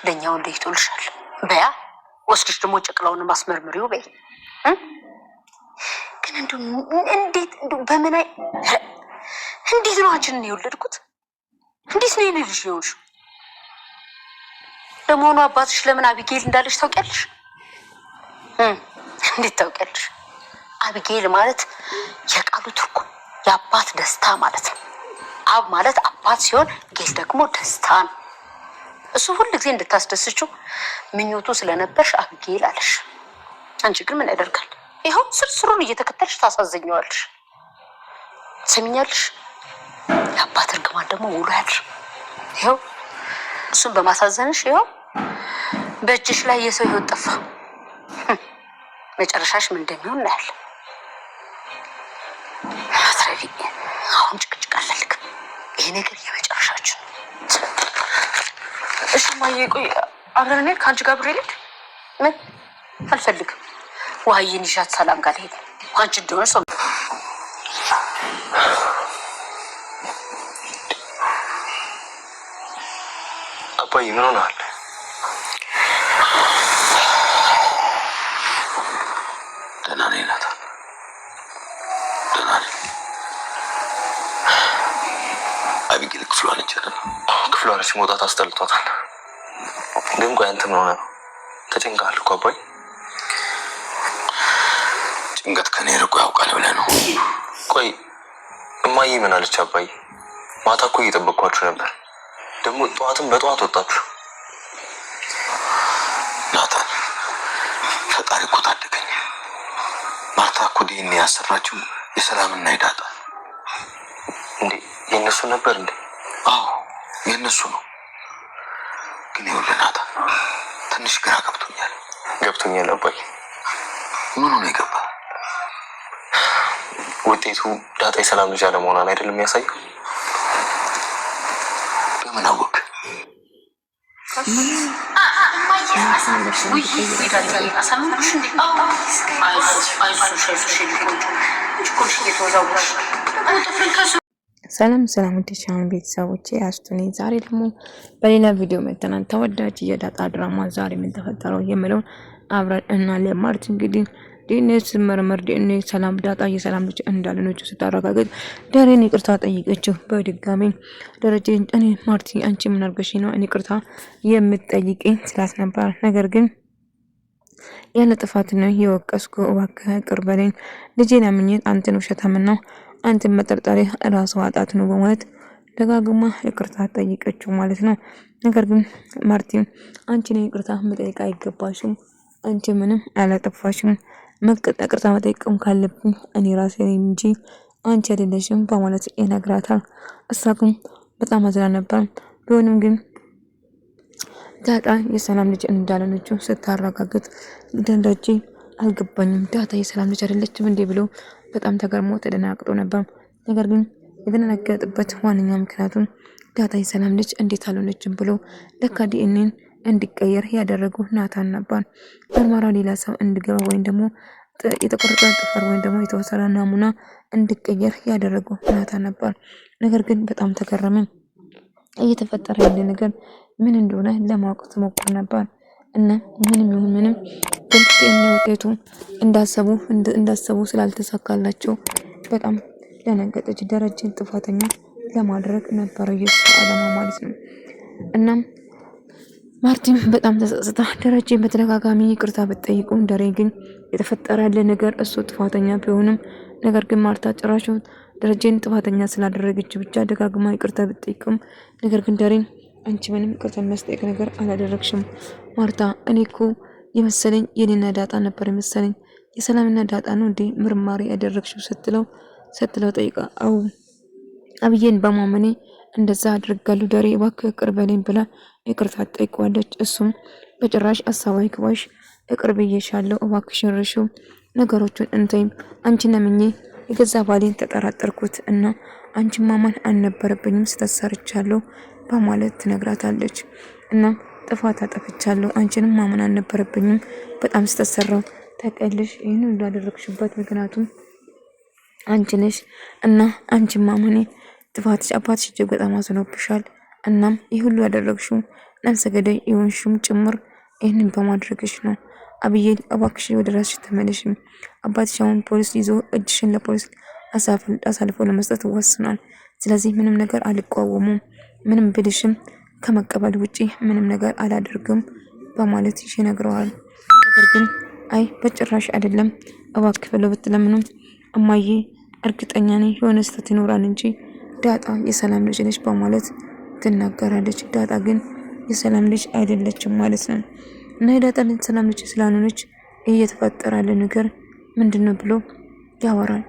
ለኛው እንዴት ይልሻል በያ ወስድሽ ደሞ ጨቅላውን ማስመርምሪው በይ ግን እንዴት በመናይ እንዴት ነው አንቺን የወለድኩት እንዴት ነው ልጅ ይሆንሽ ለሞኑ አባትሽ ለምን አቢጌል እንዳለሽ ታውቂያለሽ እንዴት ታውቂያለሽ አቢጌል ማለት የቃሉ ትርጉም የአባት ደስታ ማለት ነው አብ ማለት አባት ሲሆን ጌል ደግሞ ደስታ ነው እሱ ሁሉ ጊዜ እንድታስደስችው ምኞቱ ስለነበርሽ አቢጌል አለሽ አንቺ ግን ምን ያደርጋል ይሄው ስርስሩን እየተከተልሽ ታሳዘኛለሽ ሰሚኛለሽ የአባት እርግማን ደግሞ ውሎ ያድር ይሄው እሱን በማሳዘንሽ ይሄው በእጅሽ ላይ የሰው ህይወት ጠፋ መጨረሻሽ ምን እንደሚሆን ነው ያለ አትረቢ አሁን ጭቅጭቅ አልፈልግም ይሄ ነገር የመጨረሻችን እሺ ማየ ቆይ አብረን እንሂድ ካንቺ ጋር ብሬ ልክ ምን አልፈልግም ዋይን ይሻት ሰላም ጋር ሄድ አንቺ እንደሆነ ሰው አባዬ ምን ሆነሃል ደህና ነኝ ናታን ደህና ነኝ አቢጌል ክፍሏ ነች ክፍሏ ነች መውጣት አስጠልቷታል ግን ቆይ አንተ ምን ሆነ ነው ተጨንቀሃል እኮ አባዬ ጭንቀት ከኔ ርቆ ያውቃል ብለህ ነው ቆይ እማዬ ምን አለች አባዬ ማታ እኮ እየጠበቅኳችሁ ነበር ደግሞ ጠዋትም በጠዋት ወጣችሁ ናታን ፈጣሪ እኮ ታደገኝ ማታ እኮ ዲኤንኤ ያሰራችው የሰላምና የዳጣ እንዴ የነሱ ነበር እንዴ አዎ የነሱ ነው ግን ይኸውልህ ናታን ትንሽ ግራ ገብቶኛል አባዬ ምን ሆነ የገባ ውጤቱ ዳጣ የሰላም ልጅ አለመሆኗን አይደለም የሚያሳየው በምን አወቅ ሰላም ቻናል ቤተሰቦቼ አስቱኒ ዛሬ ደግሞ በሌላ ቪዲዮ መተናል ተወዳጅ የዳጣ ድራማ ዛሬ ምን ተፈጠረው የሚለው አብረን እናያለን ማለት እንግዲህ ዲኤንኤ መርመር ዲኤንኤ ሰላም ዳጣ የሰላም ልጅ እንዳልሆነች ስታረጋግጥ ዳሬን ይቅርታ ጠይቀችው በድጋሚ ደረጀ እኔ ማርቲ አንቺ ምን አርገሽ ነው እኔ ይቅርታ የምትጠይቀኝ ስላት ነበር ነገር ግን ያለ ጥፋት ነው የወቀስኩ እባክህ ይቅር በለኝ ልጄን አምኜ አንተን ውሸታምና አንተን መጠርጠሪ ራስ ዋጣት ነው በማለት ደጋግማ ይቅርታ ጠይቀችው ማለት ነው ነገር ግን ማርቲ አንቺ ነው ይቅርታ መጠየቅ አይገባሽም አንቺ ምንም አላጠፋሽም ይቅርታ መጠየቅም ካለብኝ እኔ ራሴ ነኝ እንጂ አንቺ አይደለሽም በማለት ይነግራታል እሷ ግን በጣም አዝና ነበር ቢሆንም ግን ዳጣ የሰላም ልጅ እንዳልሆነች ስታረጋግጥ ደረጀ አልገባኝም ዳጣ የሰላም ልጅ አይደለችም እንዴ ብሎ በጣም ተገርሞ ተደናግጦ ነበር ነገር ግን የተነገረበት ዋነኛ ምክንያቱም ዳጣ የሰላም ልጅ እንዴት አልሆነችም ብሎ ለካ ዲኤንኤን እንዲቀየር ያደረገው ናታን ነበር ምርመራው ሌላ ሰው እንዲገባ ወይም ደግሞ የተቆረጠ ጥፍር ወይም ደግሞ የተወሰነ ናሙና እንዲቀየር ያደረገው ናታን ነበር ነገር ግን በጣም ተገረመ እየተፈጠረ ያለ ነገር ምን እንደሆነ ለማወቅ ተሞክሮ ነበር እና ምንም ግን ውጤቱ እንዳሰቡ ስላልተሳካላቸው በጣም ደነገጠች ደረጀን ጥፋተኛ ለማድረግ ነበር የሱ ዓላማ ማለት ነው እናም ማርቲን በጣም ተጸጽታ ደረጀን በተደጋጋሚ ይቅርታ ብትጠይቁም ደሬ ግን የተፈጠረ ያለ ነገር እሱ ጥፋተኛ ቢሆንም ነገር ግን ማርታ ጭራሽ ደረጀን ጥፋተኛ ስላደረገች ብቻ ደጋግማ ይቅርታ ብትጠይቅም ነገር ግን ደሬ አንቺ ምንም ይቅርታ የሚያስጠይቅ ነገር አላደረግሽም ማርታ እኔ እኮ የመሰለኝ የኔና ዳጣ ነበር የመሰለኝ የሰላምና ዳጣ ነው እንዴ ምርማሪ ያደረግሽው ስትለው ጠይቃ አው አብዬን በማመኔ እንደዛ አድርጋለሁ ደሬ እባክህ ይቅር በለኝ ብላ ይቅርታ ጠይቀዋለች እሱም በጭራሽ አሳባይ ክባሽ ይቅር ብዬሻለሁ እባክሽን ረሹ ነገሮችን እንተይም አንቺን አምኜ የገዛ ባሌን ተጠራጠርኩት እና አንቺን ማመን አልነበረብኝም ስተሰርቻለሁ በማለት ትነግራታለች እና ጥፋት አጠፍቻለሁ አንቺንም ማመን አልነበረብኝም በጣም ስተሰራው ተቀልሽ ይሄን እንዳደረግሽበት ምክንያቱም አንቺ ነሽ እና አንቺን ማመኔ ጥፋትሽ አባትሽ እጅግ በጣም አዝኖብሻል እናም ይህ ሁሉ ያደረግሽው ነፍሰ ገዳይ የሆንሽም ጭምር ይህንን በማድረግሽ ነው። አብዬል እባክሽ ወደ ራስሽ ተመለሽ። አባትሽ አሁን ፖሊስ ይዞ እጅሽን ለፖሊስ አሳልፎ ለመስጠት ወስኗል። ስለዚህ ምንም ነገር አልቃወሙም። ምንም ብልሽም ከመቀበል ውጪ ምንም ነገር አላደርግም በማለት ይነግረዋል። ነገር ግን አይ በጭራሽ አይደለም እባክህ ብለው ብትለምኑም እማዬ እርግጠኛ ነኝ የሆነ ስህተት ይኖራል እንጂ ዳጣ የሰላም ልጅ ነች በማለት ትናገራለች። ዳጣ ግን የሰላም ልጅ አይደለችም ማለት ነው። እና የዳጣ ልጅ ሰላም ልጅ ስላልሆነች እየተፈጠረ ያለ ነገር ምንድነው ብሎ ያወራል።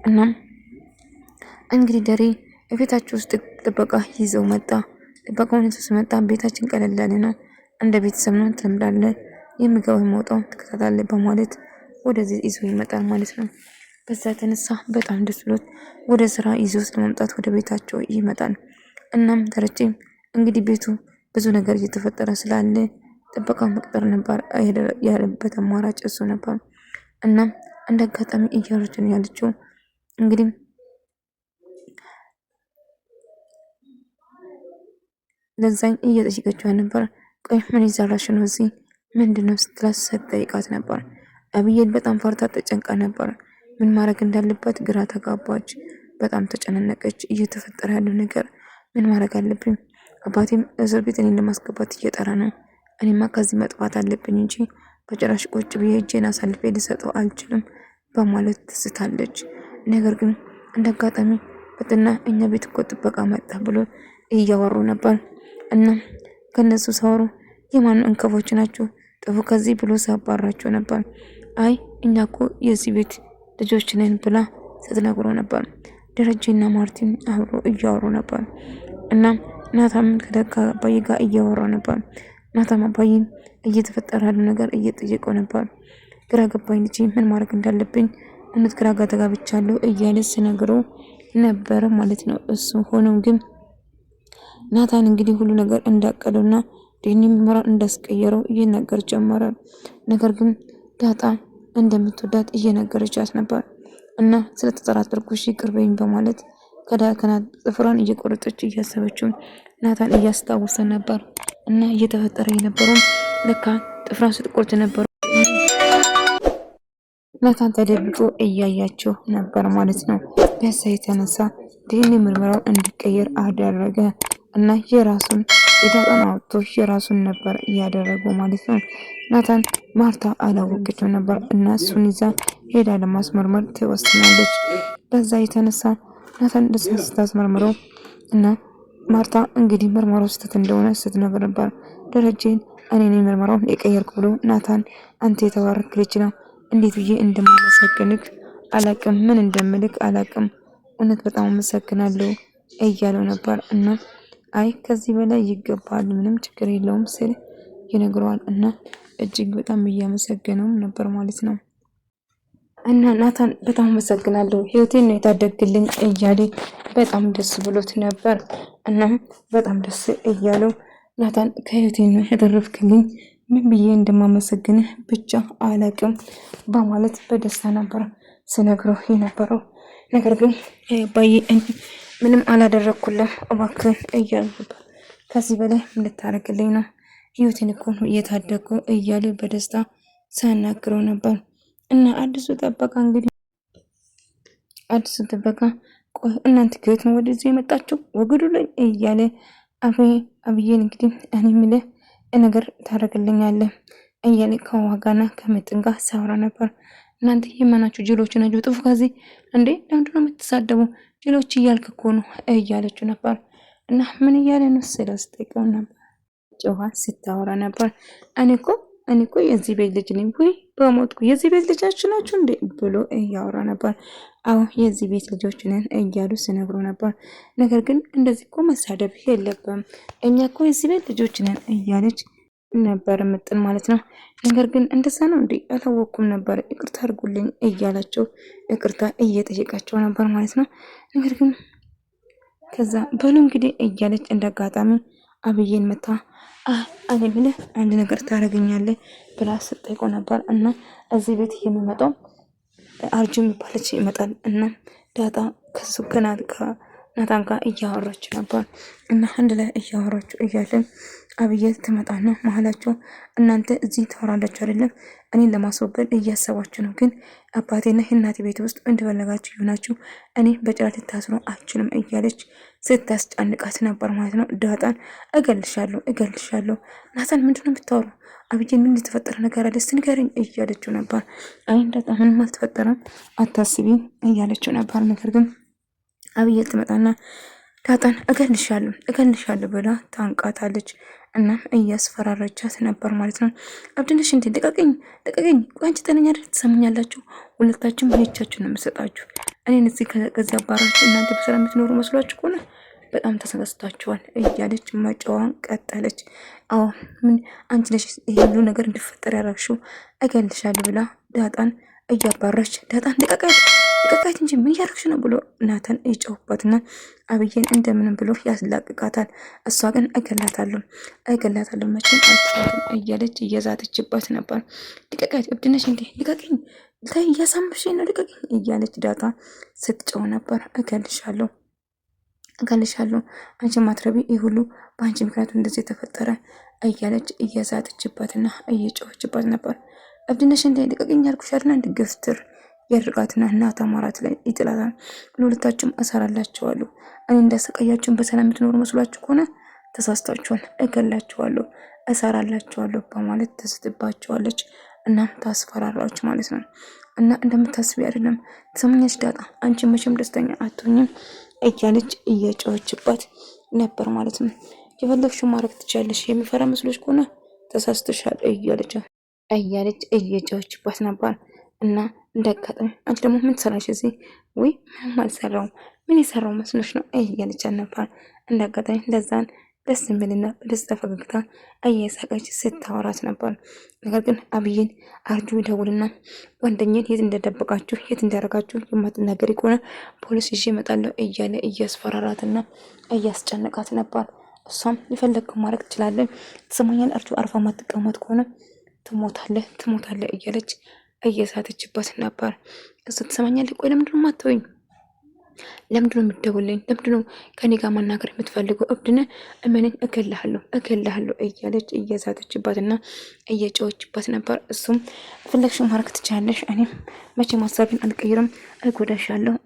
እናም እንግዲህ ደሬ ቤታቸው ውስጥ ጥበቃ ይዘው መጣ። ጥበቃውን ይዘው ሲመጣ ቤታችን ቀለል ያለ ነው፣ እንደ ቤተሰብ ነው፣ ትለምዳለህ፣ የሚገባው የሚወጣው ትከታተላለህ በማለት ወደዚህ ይዞ ይመጣል ማለት ነው። በዛ የተነሳ በጣም ደስ ብሎት ወደ ስራ ይዞ ለመምጣት ወደ ቤታቸው ይመጣል። እናም ደረጀም እንግዲህ ቤቱ ብዙ ነገር እየተፈጠረ ስላለ ጥበቃ መቅጠር ነበር ያለበት አማራጭ እሱ ነበር። እናም እንደ አጋጣሚ እያወራችን ያለችው እንግዲህ ለዛኝ እየጠየቀችው ነበር። ቆይ ምን ይዘራሽ ነው እዚህ ምንድነው ስትላት ስትጠይቃት ነበር። አብዬል በጣም ፈርታ ተጨንቃ ነበር። ምን ማድረግ እንዳለባት ግራ ተጋባች። በጣም ተጨናነቀች። እየተፈጠረ ያለው ነገር ምን ማድረግ አለብኝ? አባቴም እስር ቤት እኔን ለማስገባት እየጠራ ነው። እኔማ ከዚህ መጥፋት አለብኝ እንጂ በጭራሽ ቁጭ ብዬ እጄን አሳልፌ ልሰጠው አልችልም በማለት ትስታለች። ነገር ግን እንደ አጋጣሚ በጥና እኛ ቤት እኮ ጥበቃ መጣ ብሎ እያወሩ ነበር። እና ከነሱ ሳወሩ የማን እንከፎች ናቸው ጥፉ ከዚህ ብሎ ሲያባራቸው ነበር። አይ እኛ እኮ የዚህ ቤት ልጆች ነን ብላ ስትነግሮ ነበር። ደረጀና ማርቲን አብሮ እያወሩ ነበር። እና ናታም ከአባዬ ጋር እያወራ ነበር። ናታም አባዬን እየተፈጠረ ያለው ነገር እየጠየቀው ነበር። ግራ ገባኝ ልጅ ምን ማድረግ እንዳለብኝ እውነት ግራ ተጋብቻለሁ እያለ ሲነግረው ነበረ ማለት ነው። እሱ ሆኖም ግን ናታን እንግዲህ ሁሉ ነገር እንዳቀደውና ዲኒ ምርመራ እንዳስቀየረው እየነገር ጀመረ። ነገር ግን ዳጣ እንደምትወዳት እየነገረቻት ነበር። እና ስለተጠራጠርኩሽ ይቅር በይኝ በማለት ጥፍሯን እየቆረጠች እያሰበችው ናታን እያስታወሰ ነበር። እና እየተፈጠረ የነበረው ለካ ጥፍሯን ስትቆርጥ ነበር። ናታን ተደብቆ እያያቸው ነበር ማለት ነው። በዛ የተነሳ ዲኒ ምርመራው እንዲቀየር አደረገ። እና የራሱን የዳጣን አውጥቶ የራሱን ነበር እያደረገው ማለት ነው። ናታን ማርታ አላወቀችም ነበር እና እሱን ይዛ ሄዳ ለማስመርመር ትወስናለች። በዛ የተነሳ ናታን ደስ ስታስመርምረው እና ማርታ እንግዲህ ምርመራው ስህተት እንደሆነ ስትነግር ነበር። ደረጀን እኔ ነኝ ምርመራውን የቀየርኩ ብሎ ናታን አንተ የተባረክ ልጅ ነው፣ እንዴት ብዬ እንደማመሰግንክ አላቅም፣ ምን እንደምልክ አላቅም፣ እውነት በጣም አመሰግናለሁ እያለው ነበር። እና አይ ከዚህ በላይ ይገባል፣ ምንም ችግር የለውም ስል ይነግረዋል። እና እጅግ በጣም እያመሰገነውም ነበር ማለት ነው። እና ናታን በጣም አመሰግናለሁ ህይወቴን ነው የታደግልኝ እያለ በጣም ደስ ብሎት ነበር። እና በጣም ደስ እያለው ናታን ከህይወቴን ነው ያተረፍክልኝ፣ ምን ብዬ እንደማመሰግንህ ብቻ አላቅም በማለት በደስታ ነበር ስነግረው የነበረው። ነገር ግን አባዬ ምንም አላደረኩልህ እባክህ እያሉ ነበር። ከዚህ በላይ ምን ልታረግልኝ ነው? ህይወቴን እኮ ነው እየታደጉ እያሉ በደስታ ሳናግረው ነበር። እና አዲሱ ጥበቃ ቆይ እናንተ ከየት ነው ወደዚህ የመጣችሁ ወግዱ ላይ እያለ አብዬን እንግዲህ እኔ የምልህ ነገር ታደርግልኛለህ እያለ ከዋጋና ከመጥን ጋር ሲያወራ ነበር። እናንተ የማናችሁ ጅሎች ናችሁ፣ ጥፉ ከዚህ እንዴ! ለምንድን ነው የምትሳደቡ? ጅሎች እያልክ እኮ ነው እያለችው ነበር። እና ምን እያለ ነው ስለስጠቀው ነበር ጨዋ ስታወራ ነበር። እኔ እኮ የዚህ ቤት ልጅ ነኝ፣ ወይ በሞትኩ የዚህ ቤት ልጃችሁ ናችሁ እንዴ ብሎ እያወራ ነበር። አዎ የዚህ ቤት ልጆች ነን እያሉ ሲነግሩ ነበር። ነገር ግን እንደዚህ እኮ መሳደብ የለብም፣ እኛ እኮ የዚህ ቤት ልጆች ነን እያለች ነበር ምጥን ማለት ነው። ነገር ግን እንደዛ ነው እንዴ አላወኩም ነበር፣ ይቅርታ አድርጉልኝ እያላቸው ይቅርታ እየጠየቃቸው ነበር ማለት ነው። ነገር ግን ከዛ በሉ እንግዲህ እያለች እንዳጋጣሚ አብዬን መታ እኔ ብለህ አንድ ነገር ታደርገኛለህ ብላ ስትጠይቀው ነበር። እና እዚህ ቤት የሚመጣው አርጁ የሚባለች ይመጣል። እና ዳጣ ከሱ ከናታን ጋር እያወራች ነበር። እና አንድ ላይ እያወራችሁ እያለን አብዬ ትመጣና መሀላቸው እናንተ እዚህ ታወራላችሁ አይደለም? እኔን ለማስወገድ እያሰባችሁ ነው። ግን አባቴና እናቴ ቤት ውስጥ እንደፈለጋችሁ ይሆናችሁ እኔ በጭራት ልታስሩ አችልም እያለች ስታስጨንቃት ነበር ማለት ነው። ዳጣን እገልሻለሁ። ናታን ምንድነው የምታወሩ? አብዬ ምን የተፈጠረ ነገር አለ? እስቲ ንገረኝ እያለችው ነበር። አይ ዳጣ ምንም አልተፈጠረም አታስቢ እያለችው ነበር። ነገር ግን አብዬ ትመጣና ዳጣን እገልሻለሁ ብላ ታንቃታለች። እና እያስፈራረቻት ነበር ማለት ነው። አብድነሽ እንዴ ልቀቀኝ፣ አንቺ ጤነኛ አይደል? ትሰሙኛላችሁ? ሁለታችሁም ይቻችሁ ነው የምሰጣችሁ። እኔን እዚህ ከዚያ አባራችሁ እናንተ በሰላም የምትኖሩ መስሏችሁ ከሆነ በጣም ተሰስታችኋል እያለች መጫዋን ቀጠለች። አዎ ምን አንቺ ነሽ ይሄ ሁሉ ነገር እንዲፈጠር ያደረግሽው? እገልሻለሁ ብላ ዳጣን እያባራች ዳጣን ልቀቃት እንጂ ምን ያደረግሽ ነው ብሎ ናታን ይጮህባትና አብዬን እንደምንም ብሎ ያስላቅቃታል። እሷ ግን እገላታለሁ መቼም አልተዋትም እያለች እየዛተችባት ነበር። ልቀቃት እብድነሽ እንዴ ልቀቅኝ፣ እያሳምሽኝ ነው ልቀቅኝ እያለች ዳጣ ስትጮህ ነበር። እገልሻለሁ አንቺ ማትረቢ ይህ ሁሉ በአንቺ ምክንያቱ እንደዚህ የተፈጠረ እያለች እየዛተችባትና እየጮኸችባት ነበር። እብድነሽ እንዴ ልቀቅኝ ያልኩሽ አይደል? አንድ ግፍትር ያድርጋትና እናት አማራት ላይ ይጥላታል። ለሁለታችሁም እሰራላችኋለሁ። እኔ እንዳሰቃያችሁን በሰላም የምትኖሩ መስሏችሁ ከሆነ ተሳስታችኋል። እገላችኋለሁ፣ እሰራላችኋለሁ በማለት ተስትባችኋለች። እናም ታስፈራራች ማለት ነው። እና እንደምታስቢ አይደለም። ትሰማኛች ዳጣ፣ አንቺ መቼም ደስተኛ አትሆኝም እያለች እየጮኸችባት ነበር ማለት ነው። የፈለግሽው ማድረግ ትችያለሽ፣ የሚፈራ መስሎች ከሆነ ተሳስተሻል እያለች እየጮኸችባት ነበር። እና እንዳጋጣሚ አንቺ ደግሞ ምን ትሰራሽ እዚህ? ወይ ምንም አልሰራውም፣ ምን የሰራው መስሎሽ ነው እያለች ነበር። እንዳጋጣሚ ለዛን ደስ የሚልና በደስታ ፈገግታ እየሳቀች ስታወራት ነበር። ነገር ግን አብይን አርጁ ይደውልና ጓደኛዬን የት እንደደበቃችሁ የት እንዳደረጋችሁ የማትናገሪ ከሆነ ፖሊስ ይዤ እመጣለሁ እያለ እያስፈራራትና እያስጨነቃት ነበር። እሷም የፈለግከው ማድረግ ትችላለህ፣ ትሰማኛለህ? አርጁ አርፋ ማትቀመጥ ከሆነ ትሞታለህ እያለች እየሳተችበት ነበር። እሱ ትሰማኛለህ? ቆይ ለምንድነው የማትተወኝ? ለምንድነው የምትደውልኝ? ለምንድነው ከኔ ጋር ማናገር የምትፈልገው? እብድነ እመነኝ፣ እገልሃለሁ እያለች እየዛተችባትና እየጮኸችባት ነበር። እሱም ፈለግሽው ማድረግ ትችያለሽ፣ እኔም መቼም ሀሳቤን አልቀይርም፣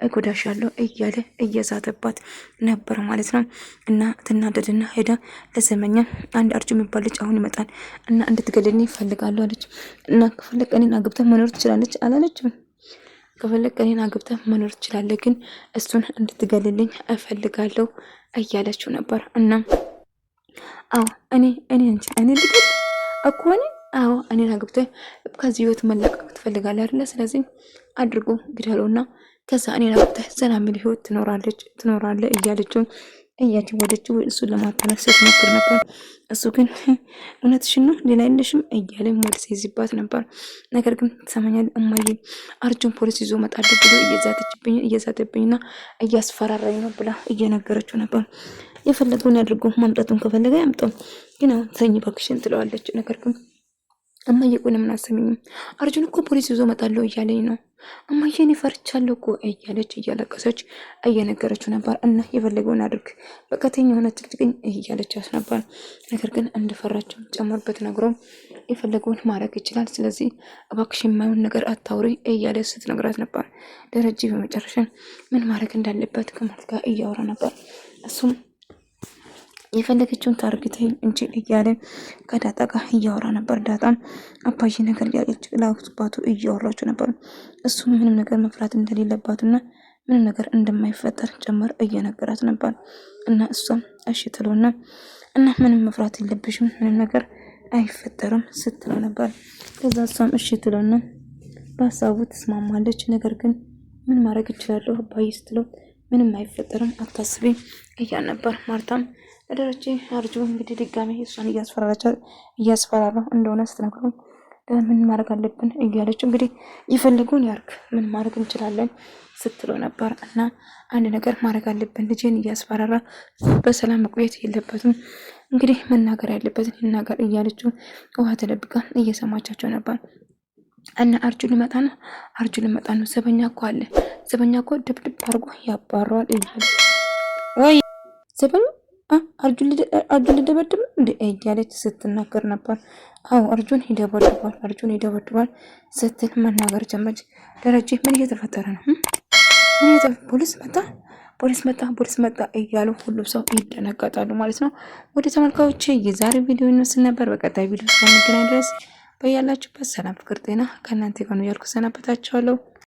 እጎዳሻለሁ እያለ እየዛተባት ነበር ማለት ነው። እና ትናደድና ሄዳ ለዘመኛ አንድ አርጁ የሚባል ልጅ አሁን ይመጣል እና እንድትገልልኝ ይፈልጋለሁ አለች። እና ከፈለግ እኔን አግብተህ መኖር ትችላለች አላለችም? ከፈለግ እኔን አግብተህ መኖር ትችላለህ፣ ግን እሱን እንድትገልልኝ እፈልጋለሁ እያለችው ነበር። እና አዎ እኔ ልግል እኮ አዎ እኔን አግብተህ ከዚህ ህይወት መለቀቅ ትፈልጋለህ አይደለ? ስለዚህ አድርጎ ግደለውና ከዛ እኔን አግብተህ ዘና የሚል ህይወት ትኖራለህ እያለችው እያወደችው እሱን ለማታነቅ ስትሞክር ነበር። እሱ ግን እውነትሽን ነው ሌላ የለሽም እያለ ሞድ ሲይዝባት ነበር። ነገር ግን ትሰማኛለህ እማዬ አርጁን ፖሊስ ይዞ እመጣለሁ ብሎ እየዛተብኝና እያስፈራራኝ ነው ብላ እየነገረችው ነበር። የፈለገውን ያድርጎ፣ ማምጣቱን ከፈለገ ያምጣው፣ ግን አሁን ተኝ እባክሽን ትለዋለች። ነገር ግን እማዬ ቆይ ለምን አሰሚኝም? አርጁን እኮ ፖሊስ ይዞ እመጣለሁ እያለኝ ነው እማዬ፣ እኔ ፈርቻለሁ እኮ እያለች እያለቀሰች እየነገረችው ነበር። እና የፈለገውን አድርግ በቀተኛ የሆነ ጭቅጭቅኝ እያለቻት ነበር። ነገር ግን እንደፈራችው ጨምርበት ነግሮ የፈለገውን ማድረግ ይችላል፣ ስለዚህ እባክሽ የማይሆን ነገር አታውሪ እያለ ስትነግራት ነበር። ደረጀ በመጨረሻ ምን ማድረግ እንዳለበት ከማለት ጋር እያወራ ነበር። እሱም የፈለገችውን ታርግተኝ እንጂ እያለ ከዳጣ ጋር እያወራ ነበር። ዳጣም አባዬ ነገር ያለች ለአባቱ እያወራችው ነበር። እሱም ምንም ነገር መፍራት እንደሌለባትና ምንም ነገር እንደማይፈጠር ጭምር እየነገራት ነበር። እና እሷም እሺ ትለውና እና ምንም መፍራት የለብሽም ምንም ነገር አይፈጠርም ስትለው ነበር። ከዛ እሷም እሺ ትለውና በሀሳቡ ትስማማለች። ነገር ግን ምን ማድረግ እችላለሁ አባዬ ስትለው ምንም አይፈጠርም አታስቢ እያል ነበር። ማርታም ለደረጀ አርጁ እንግዲህ ድጋሜ እሷን እያስፈራራው እንደሆነ ስትነግረው ምን ማድረግ አለብን እያለችው እንግዲህ ይፈልጉን ያርግ ምን ማድረግ እንችላለን ስትለው ነበር። እና አንድ ነገር ማድረግ አለብን ልጄን እያስፈራራ በሰላም መቆየት የለበትም እንግዲህ መናገር ያለበትን ይናገር እያለችው ውሃ ተደብቃ እየሰማቻቸው ነበር። እና አርጁ ሊመጣ ነው ዘበኛ እኮ አለ ዘበኛ እኮ ድብድብ አድርጎ ያባረዋል እያለ ወይ ዘበኛ አርጁን ሊደበድብ እንደ እያለች ስትናገር ነበር። አዎ አርጁን ይደበድባል ስትል መናገር ጀመረች። ደረጀ ምን እየተፈጠረ ነው? ፖሊስ መጣ እያሉ ሁሉም ሰው ይደነገጣሉ ማለት ነው። ወደ ተመልካዮች የዛሬ ቪዲዮ ይመስል ነበር። በቀጣይ ቪዲዮ እስከምንገናኝ ድረስ በያላችሁበት ሰላም፣ ፍቅር፣ ጤና ከእናንተ ጋር ነው ያልኩ ሰናበታችኋለሁ።